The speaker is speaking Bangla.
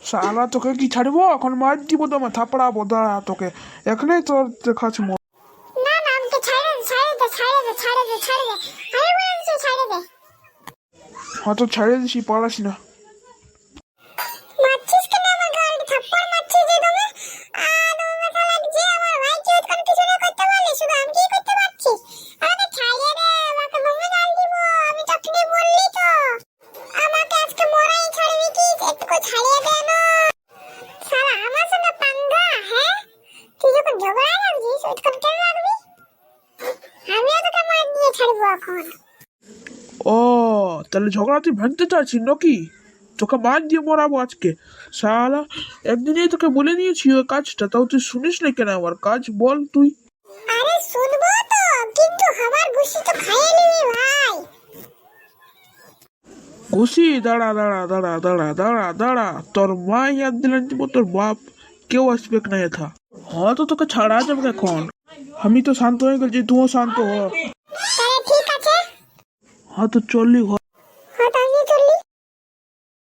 শালা তোকে কি ছাড়বো এখন, মার দিব তোমার থাপড়াবো, দাঁড়া তোকে এখানেই তোর দেখাচ্ছি। না না আমাকে ছাড়ে দে ছাড়ে দে ছাড়ে দে ছাড়ে দে ছাড়ে দে, আরে বলছি ছাড়ে দে। হ্যাঁ তো ছাড়ে দিছি, পালাস না। মারছিস কেন আমার গালটা, থাপ্পড় মারছিস যে তুমি? তুমি শালা যে আমার ভাই কি কোনো কিছু না করতে পারলি, শুধু আমি কি করতে পারছিস? আমাকে ছাড়িয়ে দে, আমাকে ভূমি গাল দিব, আমি তখনই বললি তো আমাকে আজকে মরাই ছাড়বি কি, একটু ছাড়িয়ে দে না শালা। আমার সঙ্গে পাঙ্গা? হ্যাঁ তুই যখন ঝগড়া লাগছিস ওইখানে কেন লাগবি? আমিও তোকে মার দিয়ে ছাড়বো এখন। ও তাহলে ঝগড়া তুই ভাঙতে চাচ্ছিস নাকি? তোকে মার দিয়ে মরাবো আজকে শালা। একদিনেই তোকে বলে দিয়েছি ওই কাজটা, তাও তুই শুনিস না কেন আমার কাজ, বল তুই। আরে শুনবো তো, কিন্তু আমার ঘুষি তো খাইয়ে নিবি ভাই। ঘুষি? দাঁড়া দাঁড়া দাঁড়া দাঁড়া দাঁড়া দাঁড়া, তোর মা ইয়াদ দিলেন দিব, তোর বাপ কেউ আসবে না এথা। হ্যাঁ তো তোকে ছাড়া যাবে এখন, আমি তো শান্ত হয়ে গেছি, তুইও শান্ত হ। তাহলে ঠিক আছে। হ্যাঁ তো চললি ঘর।